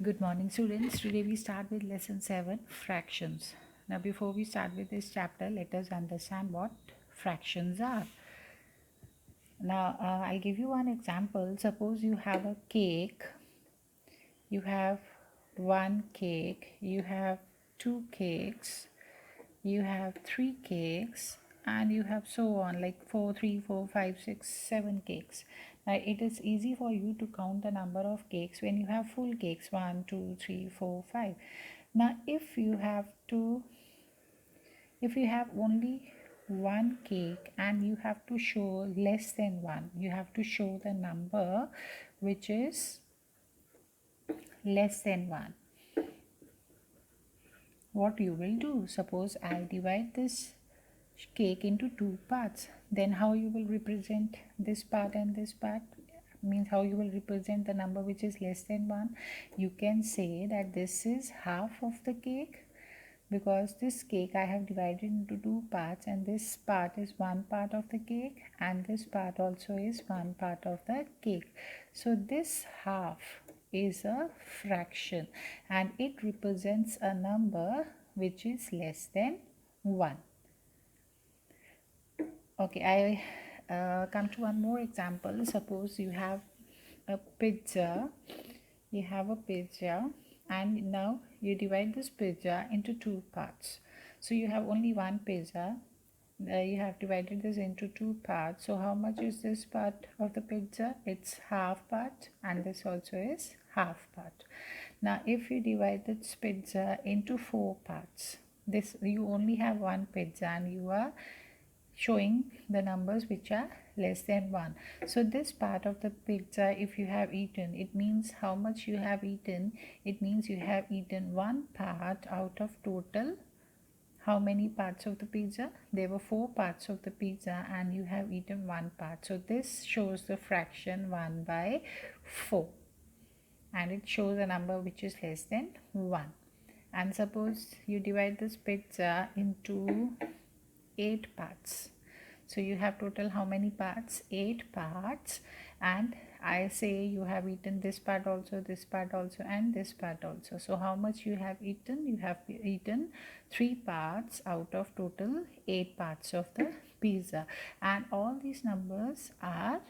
Good morning, students. Today we start with lesson 7, fractions. Now, before we start with this chapter, let us understand what fractions are. Now, I'll give you one example. Suppose you have a cake, you have one cake, you have two cakes, you have three cakes, and you have so on, like 4, 3, 4, 5, 6, 7 cakes. Now it is easy for you to count the number of cakes when you have full cakes, 1, 2, 3, 4, 5. Now if you have only one cake and you have to show less than one, you have to show the number which is less than 1. What you will do? Suppose I divide this cake into two parts, then how you will represent this part and this part? Means how you will represent the number which is less than 1? You can say that this is half of the cake, because this cake I have divided into two parts, and this part is one part of the cake and this part also is one part of the cake. So this half is a fraction and it represents a number which is less than 1. Okay, I come to one more example. Suppose you have a pizza, and now you divide this pizza into two parts. So you have only one pizza, you have divided this into two parts. So how much is this part of the pizza? It's half part, and this also is half part. Now if you divide this pizza into four parts, this you only have one pizza and you are showing the numbers which are less than 1. So this part of the pizza, if you have eaten, it means how much you have eaten. It means you have eaten one part out of total how many parts of the pizza? There were 4 parts of the pizza and you have eaten one part. So this shows the fraction 1 by 4, and it shows a number which is less than 1. And suppose you divide this pizza into 8 parts. So you have total how many parts? 8 parts. And I say you have eaten this part also, this part also, and this part also. So how much you have eaten? You have eaten 3 parts out of total 8 parts of the pizza. And all these numbers are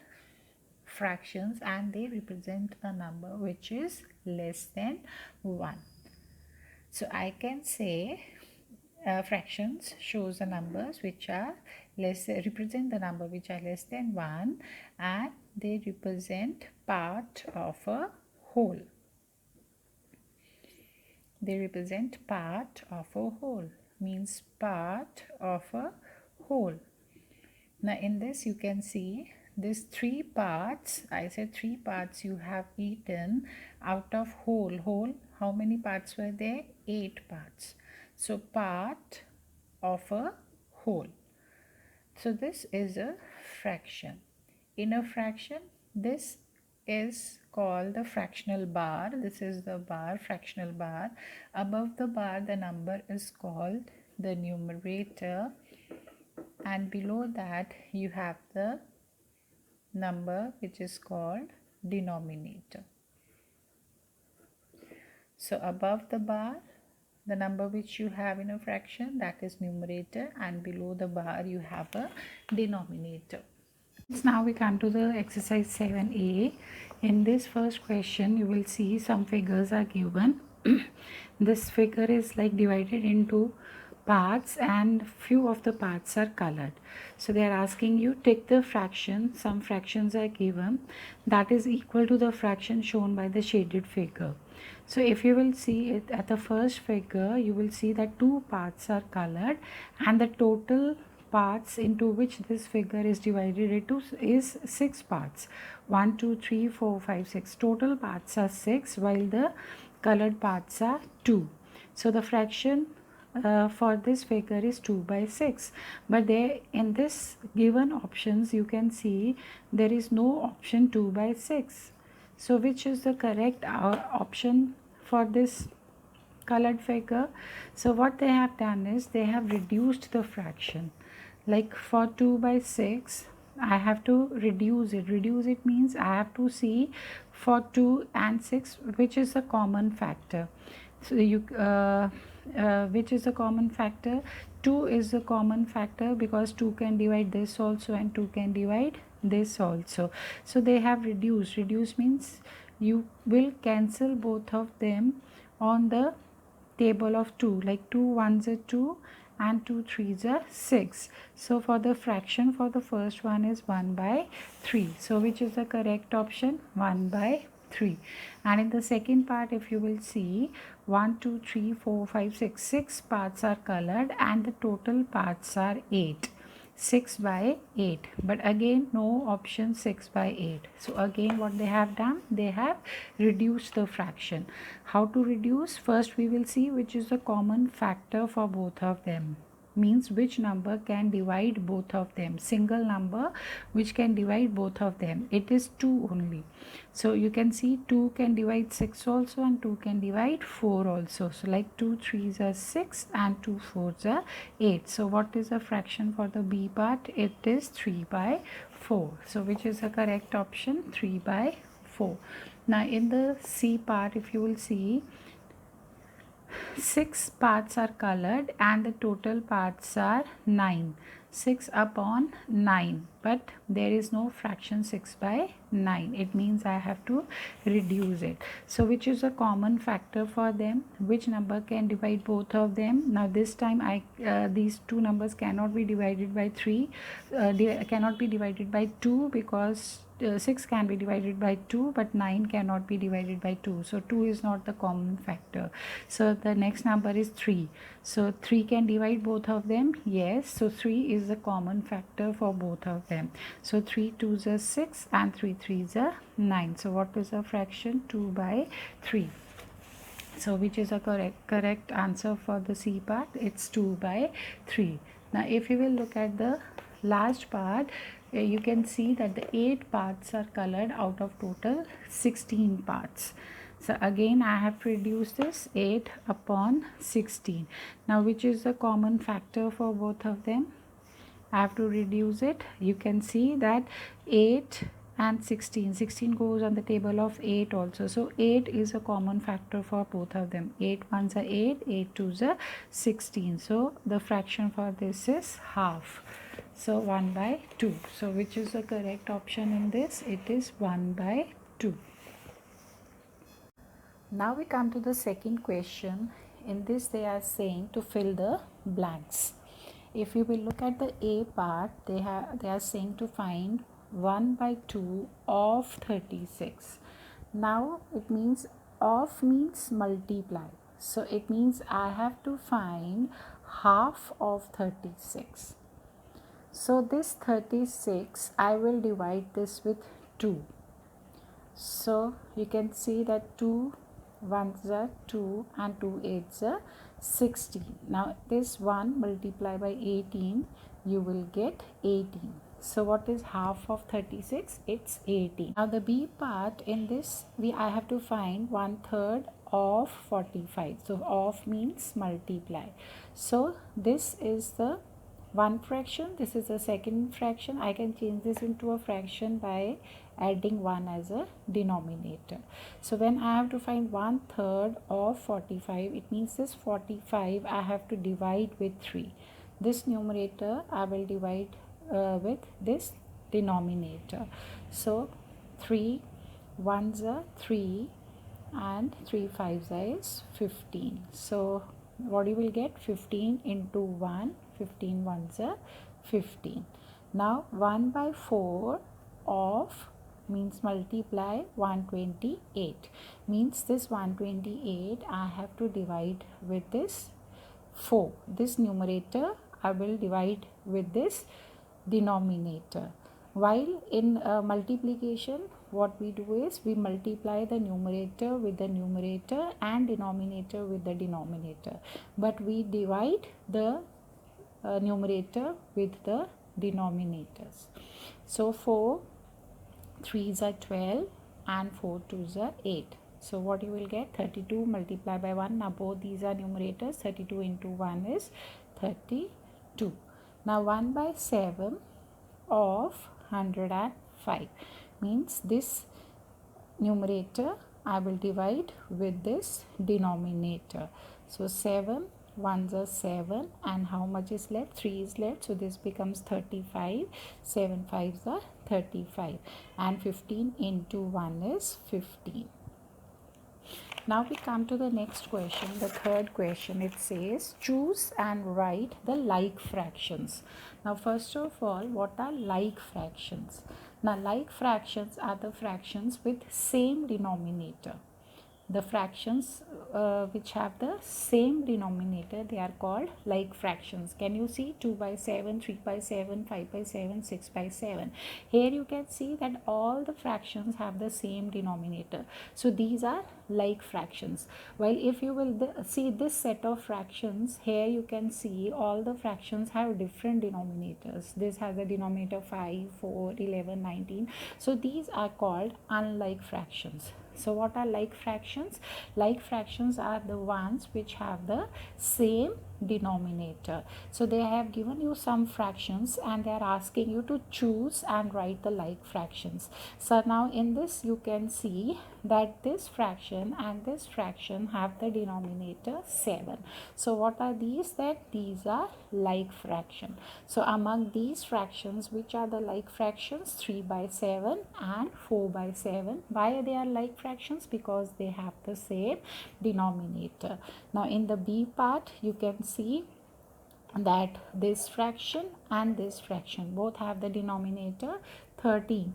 fractions and they represent a number which is less than 1. So I can say fractions shows the numbers which are represent the number which are less than 1, and they represent part of a whole. They represent part of a whole, means part of a whole. Now in this you can see these 3 parts. I said 3 parts you have eaten out of whole. How many parts were there? 8 parts. So part of a whole. So this is a fraction. In a fraction, this is called the fractional bar. This is the bar, fractional bar. Above the bar, the number is called the numerator, and below that you have the number which is called denominator. So above the bar, the number which you have in a fraction, that is numerator, and below the bar you have a denominator. Now we come to the exercise 7a. In this first question you will see some figures are given. This figure is like divided into parts and few of the parts are colored. So they are asking you take the fraction. Some fractions are given that is equal to the fraction shown by the shaded figure. So if you will see it at the first figure, you will see that 2 parts are colored and the total parts into which this figure is divided into is 6 parts. 1, 2, 3, 4, 5, 6. Total parts are 6 while the colored parts are 2. So the fraction for this figure is 2 by 6, but there in this given options you can see there is no option 2 by 6. So which is the correct option for this colored figure? So what they have done is they have reduced the fraction. Like for 2 by 6, I have to reduce it. Reduce it means I have to see for 2 and 6 which is a common factor. So which is a common factor? 2 is a common factor because 2 can divide this also and 2 can divide this also. So they have reduced. Reduce means you will cancel both of them on the table of 2, like 2 ones are 2 and 2 threes are 6. So for the fraction for the first one is 1 by 3. So which is the correct option? 1 by 3. And in the second part, if you will see, 1 2 3 4 5 6, 6 parts are colored and the total parts are 8. 6 by 8, but again no option 6 by 8. So again what they have done, they have reduced the fraction. How to reduce? First we will see which is the common factor for both of them, means which number can divide both of them. Single number which can divide both of them, it is 2 only. So you can see 2 can divide 6 also and 2 can divide 4 also. So like 2 3s are 6 and 2 4s are 8. So what is the fraction for the B part? It is 3 by 4. So which is the correct option? 3 by 4. Now in the C part, if you will see, 6 parts are colored and the total parts are 9. 6 upon 9, but there is no fraction 6 by 9. It means I have to reduce it. So which is a common factor for them? Which number can divide both of them? Now this time these two numbers cannot be divided by 3. They cannot be divided by 2 because 6 can be divided by 2 but 9 cannot be divided by 2. So 2 is not the common factor. So the next number is 3. So 3 can divide both of them. Yes. So 3 is the common factor for both of them. So 3 2s are 6 and 3 3s are 9. So what is the fraction? 2 by 3. So which is a correct answer for the C part? It's 2 by 3. Now if you will look at the last part, you can see that the 8 parts are colored out of total 16 parts. So again I have to reduce this 8 upon 16. Now which is the common factor for both of them? I have to reduce it. You can see that 8 and 16 goes on the table of 8 also. So 8 is a common factor for both of them. 8 ones are 8, 8 twos are 16. So the fraction for this is half. So 1 by 2. So which is the correct option in this? It is 1 by 2. Now we come to the second question. In this they are saying to fill the blanks. If you will look at the A part, they are saying to find 1 by 2 of 36. Now it means of means multiply. So it means I have to find half of 36. So this 36, I will divide this with 2. So you can see that 2 ones are 2 and 2 eights are 16. Now this 1 multiply by 18, you will get 18. So what is half of 36? It's 18. Now the B part, in this I have to find 1/3 of 45. So of means multiply. So this is the one fraction, this is the second fraction. I can change this into a fraction by adding 1 as a denominator. So when I have to find 1/3 of 45, it means this 45 I have to divide with 3. This numerator I will divide with this denominator. So 3 ones are 3 and 3 fives is 15. So what you will get? 15 into 1, 15 ones are 15. Now 1 by 4 of means multiply 128, means this 128 I have to divide with this 4. This numerator I will divide with this denominator. While in multiplication, what we do is we multiply the numerator with the numerator and denominator with the denominator, but we divide the numerator with the denominators. So 4 3s are 12 and 4 2s are 8. So what you will get? 32 multiplied by 1. Now both these are numerators. 32 into 1 is 32. Now 1 by 7 of 105. Means this numerator I will divide with this denominator. So 7 ones are 7, and how much is left? 3 is left, so this becomes 35. 7 fives are 35, and 15 into 1 is 15. Now we come to the next question, the third question. It says choose and write the like fractions. Now first of all, what are like fractions? Now like fractions are the fractions with same denominator. The fractions which have the same denominator, they are called like fractions. Can you see 2 by 7, 3 by 7, 5 by 7, 6 by 7? Here you can see that all the fractions have the same denominator. So these are like fractions. While if you will see this set of fractions, here you can see all the fractions have different denominators. This has a denominator 5, 4, 11, 19. So these are called unlike fractions. So what are like fractions? Like fractions are the ones which have the same denominator. So they have given you some fractions and they are asking you to choose and write the like fractions. So now in this you can see that this fraction and this fraction have the denominator 7. So what are these? That these are like fraction. So among these fractions, which are the like fractions? 3 by 7 and 4 by 7. Why they are like fractions? Because they have the same denominator. Now in the B part you can see that this fraction and this fraction both have the denominator 13.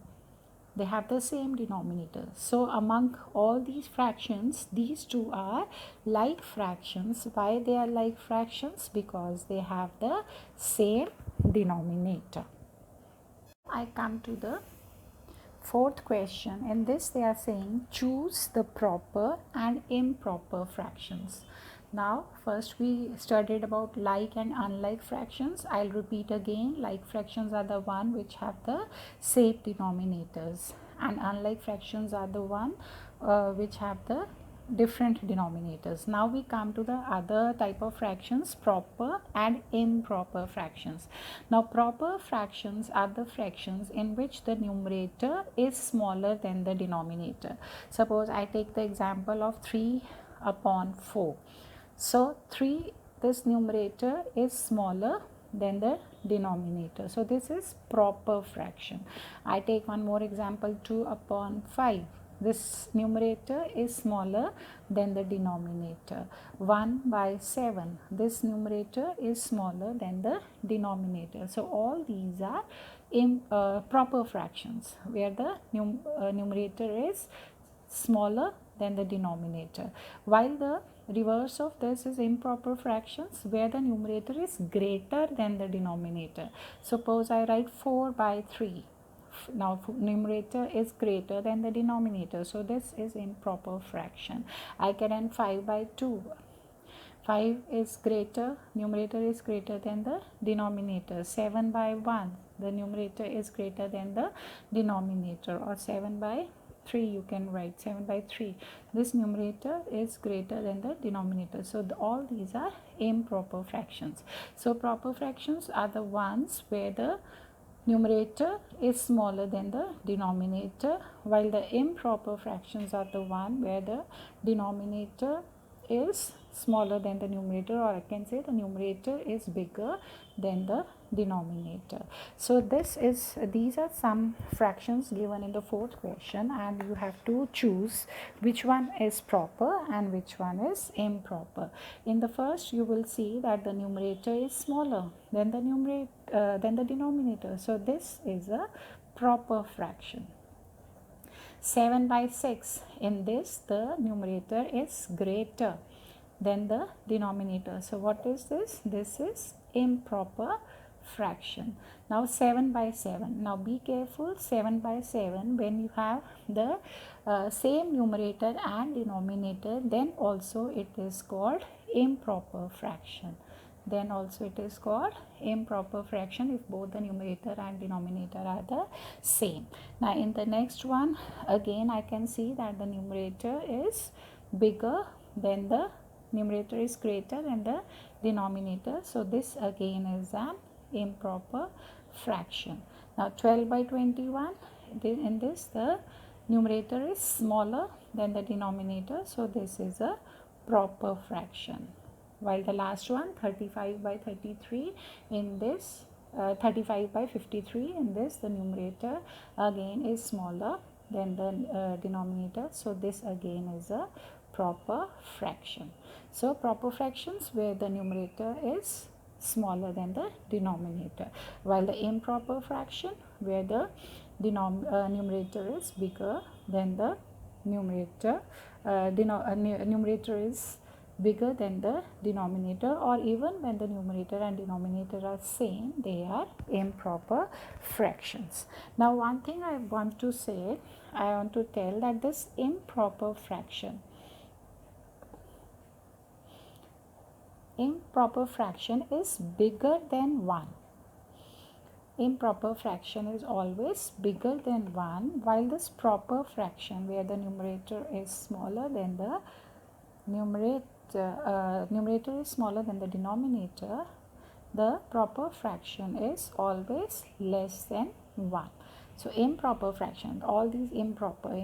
They have the same denominator. So among all these fractions, these two are like fractions. Why they are like fractions? Because they have the same denominator. I come to the fourth question. In this they are saying choose the proper and improper fractions. Now first we studied about like and unlike fractions. I'll repeat again. Like fractions are the one which have the same denominators, and unlike fractions are the one which have the different denominators. Now we come to the other type of fractions, proper and improper fractions. Now proper fractions are the fractions in which the numerator is smaller than the denominator. Suppose I take the example of 3 upon 4. So 3, this numerator is smaller than the denominator. So this is proper fraction. I take one more example, 2 upon 5. This numerator is smaller than the denominator. 1 by 7. This numerator is smaller than the denominator. So all these are proper fractions where the numerator is smaller than the denominator, while the reverse of this is improper fractions where the numerator is greater than the denominator. Suppose I write 4 by 3. Now numerator is greater than the denominator, so this is improper fraction. I can end 5 by 2. 5 is greater, numerator is greater than the denominator. 7 by 1, the numerator is greater than the denominator. Or 7 by 3, you can write 7 by 3. This numerator is greater than the denominator. So all these are improper fractions. So proper fractions are the ones where the numerator is smaller than the denominator, while the improper fractions are the one where the denominator is smaller than the numerator, or I can say the numerator is bigger than the denominator. So these are some fractions given in the fourth question, and you have to choose which one is proper and which one is improper. In the first you will see that the numerator is smaller than the denominator, so this is a proper fraction. 7 by 6, in this the numerator is greater than the denominator, so what is this? This is improper fraction. Now 7 by 7. Now be careful, 7 by 7, when you have the same numerator and denominator, then also it is called improper fraction. Then also it is called improper fraction if both the numerator and denominator are the same. Now in the next one, again I can see that the numerator is bigger than the numerator is greater than the denominator, so this again is an improper fraction. Now 12 by 21, in this the numerator is smaller than the denominator, so this is a proper fraction. While the last one, 35 by 33, in this 35 by 53, in this the numerator again is smaller than the denominator, so this again is a proper fraction. So proper fractions where the numerator is smaller than the denominator, while the improper fraction where the numerator is bigger than the numerator, numerator is bigger than the denominator, or even when the numerator and denominator are same, they are improper fractions. Now one thing I want to say, I want to tell that this improper fraction is bigger than 1. Improper fraction is always bigger than 1, while this proper fraction where the numerator is smaller than the numerator is smaller than the denominator, the proper fraction is always less than 1. So improper fraction, all these improper,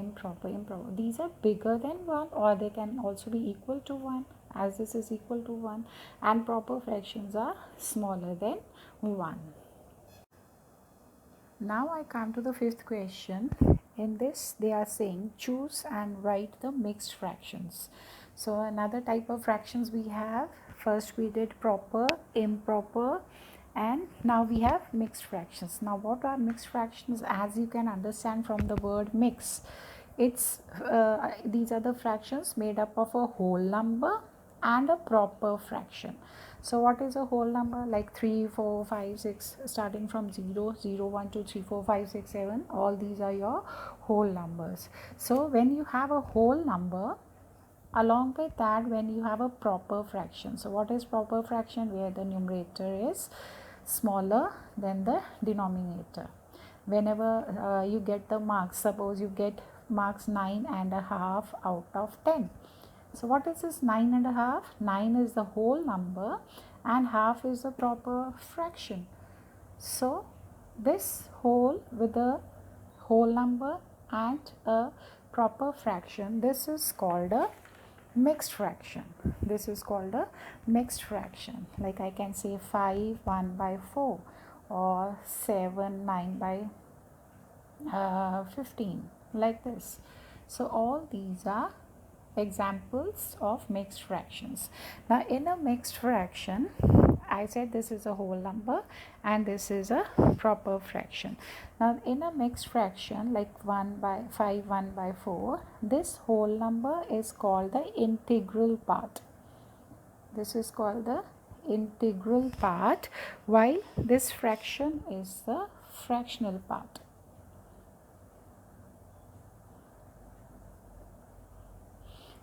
these are bigger than 1, or they can also be equal to 1, as this is equal to 1, and proper fractions are smaller than 1. Now I come to the fifth question. In this they are saying choose and write the mixed fractions. So another type of fractions we have, first we did proper, improper, and now we have mixed fractions. Now what are mixed fractions? As you can understand from the word mix, it's these are the fractions made up of a whole number and a proper fraction. So what is a whole number? Like 3, 4, 5, 6, starting from 0, 0, 1, 2, 3, 4, 5, 6, 7, all these are your whole numbers. So when you have a whole number, along with that when you have a proper fraction, so what is proper fraction? Where the numerator is smaller than the denominator. Whenever you get the marks, suppose you get marks 9.5 out of 10. So what is this 9.5? 9 is the whole number and half is the proper fraction. So this whole with a whole number and a proper fraction, this is called a mixed fraction. This is called a mixed fraction. Like I can say 5 1 by 4 or 7 9 by 15, like this. So all these are examples of mixed fractions. Now in a mixed fraction, I said this is a whole number and this is a proper fraction. Now in a mixed fraction like 1 by 5 1 by 4, this whole number is called the integral part. This is called the integral part, while this fraction is the fractional part.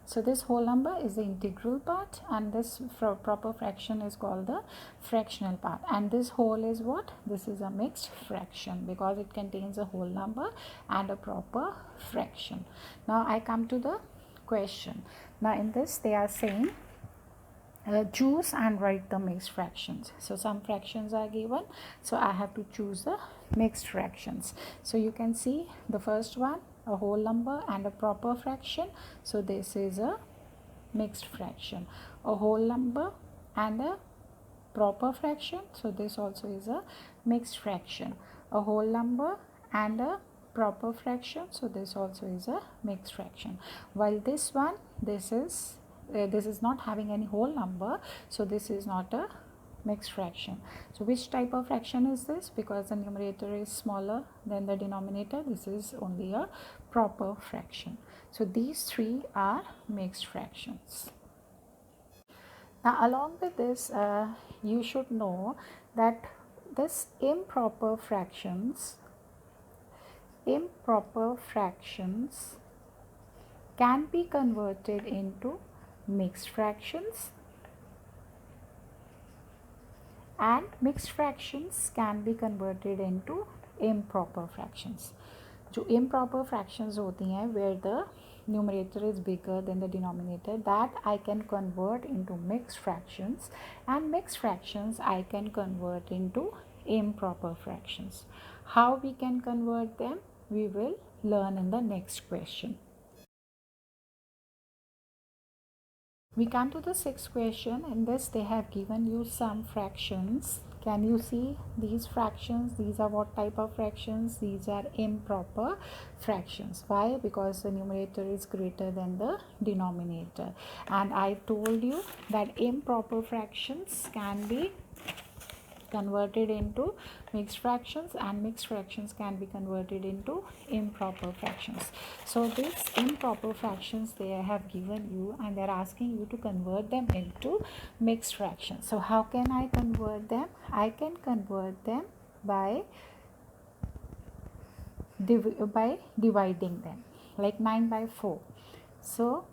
So this whole number is the integral part and this proper fraction is called the fractional part. And this whole is what? This is a mixed fraction because it contains a whole number and a proper fraction. Now I come to the question. Now in this they are saying choose and write the mixed fractions. So some fractions are given, so I have to choose the mixed fractions. So you can see the first one, a whole number and a proper fraction, so this is a mixed fraction. A whole number and a proper fraction, so this also is a mixed fraction. A whole number and a proper fraction, so this also is a mixed fraction. While this one, this is not having any whole number, so this is not a mixed fraction. So which type of fraction is this? Because the numerator is smaller than the denominator, this is only a proper fraction. So these three are mixed fractions. Now along with this you should know that this improper fractions can be converted into mixed fractions, and mixed fractions can be converted into improper fractions. जो improper fractions होती हैं where the numerator is bigger than the denominator, that I can convert into mixed fractions, and mixed fractions I can convert into improper fractions. How we can convert them, we will learn in the next question. We come to the sixth question. In this they have given you some fractions. Can you see these fractions? These are what type of fractions? These are improper fractions. Why? Because the numerator is greater than the denominator. And I told you that improper fractions can be converted into mixed fractions, and mixed fractions can be converted into improper fractions. So these improper fractions they have given you, and they're asking you to convert them into mixed fractions. So how can I convert them? I can convert them by dividing them, like 9 by 4. So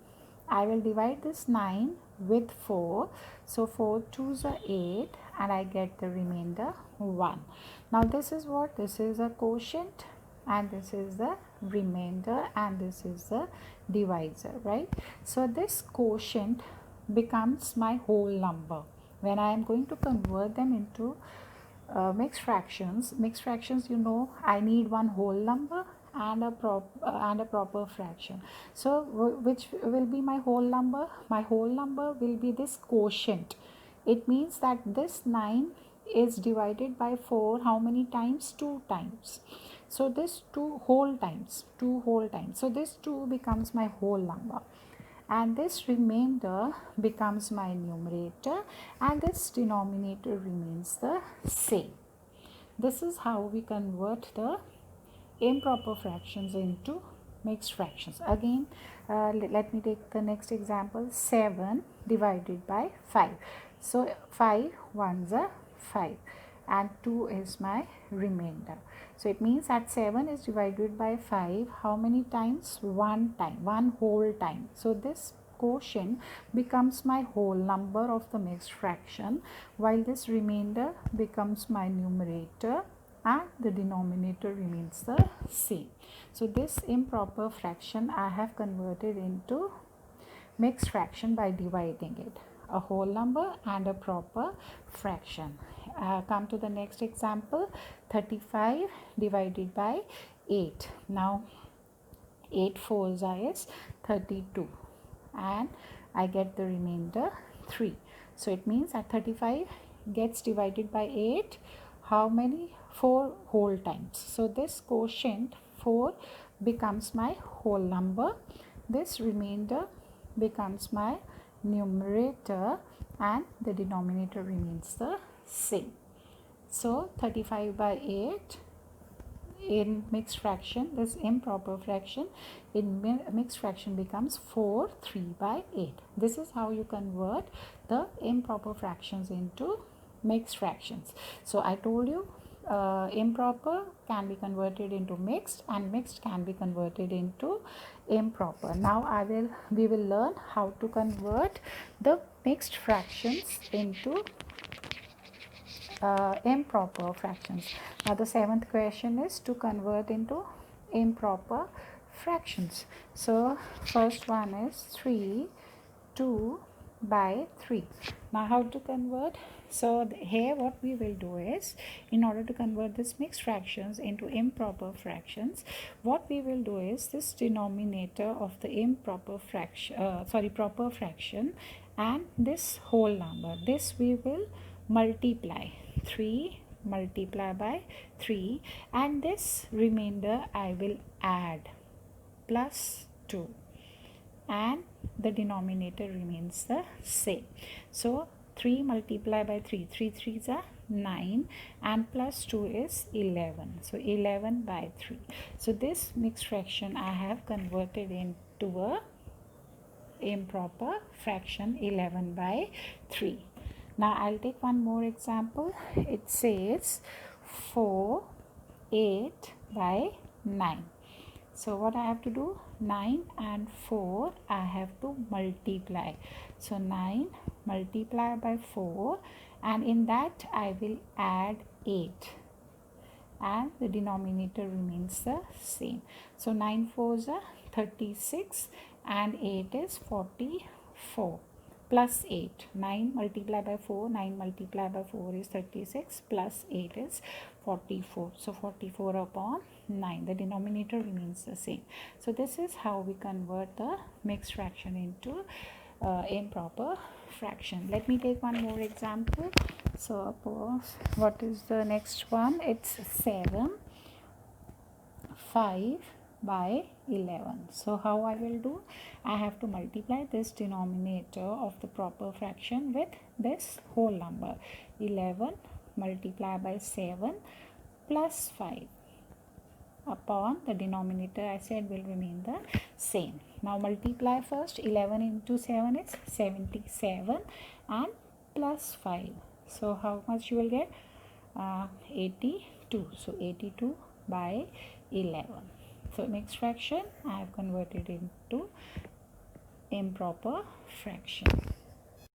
I will divide this 9 with 4. So 4 2s are 8, and I get the remainder 1. Now this is what? This is a quotient, and this is the remainder, and this is the divisor, right? So this quotient becomes my whole number. When I am going to convert them into mixed fractions, you know, I need one whole number and a proper fraction. So which will be my whole number? My whole number will be this quotient. It means that this 9 is divided by 4 how many times? 2 times. So this 2 whole times. So this 2 becomes my whole number, and this remainder becomes my numerator, and this denominator remains the same. This is how we convert the improper fractions into mixed fractions. Again, let me take the next example. 7 divided by 5. So 5 ones are 5, and 2 is my remainder. So it means that 7 is divided by 5 how many times? One time, one whole time. So this quotient becomes my whole number of the mixed fraction, while this remainder becomes my numerator, and the denominator remains the same. So this improper fraction I have converted into mixed fraction by dividing it, a whole number and a proper fraction. Come to the next example. 35 divided by 8. Now 8 fours is 32, and I get the remainder 3. So it means that 35 gets divided by 8 how many? 4 whole times. So this quotient 4 becomes my whole number. This remainder becomes my numerator, and the denominator remains the same. So 35 by 8 in mixed fraction, this improper fraction in mixed fraction becomes 4 3 by 8. This is how you convert the improper fractions into mixed fractions. So I told you improper can be converted into mixed, and mixed can be converted into improper. Now we will learn how to convert the mixed fractions into improper fractions. Now the seventh question is to convert into improper fractions. So first one is 3 2 by 3. Now how to convert? So here what we will do is, in order to convert this mixed fractions into improper fractions, what we will do is this denominator of the improper fraction, proper fraction, and this whole number, this we will multiply. 3 multiply by 3, and this remainder I will add plus 2, and the denominator remains the same. So 3 multiply by 3, 3 3s are 9, and plus 2 is 11. So 11 by 3. So this mixed fraction I have converted into a improper fraction, 11 by 3. Now I'll take one more example. It says 4 8 by 9. So what I have to do? 9 and 4 I have to multiply. So 9 multiply by 4, and in that I will add 8, and the denominator remains the same. So 9 4s are 36, and 8 is 44. plus 8. 9 multiplied by 4, 9 multiplied by 4 is 36, plus 8 is 44. So 44 upon 9, the denominator remains the same. So this is how we convert the mixed fraction into improper fraction. Let me take one more example. So suppose, what is the next one? It's 7 5 by 11. So how I will do? I have to multiply this denominator of the proper fraction with this whole number. 11 multiplied by 7 plus 5 upon the denominator I said will remain the same. Now multiply first. 11 into 7 is 77 and plus 5. So how much you will get? 82. So 82 by 11. So mixed fraction I have converted into improper fraction.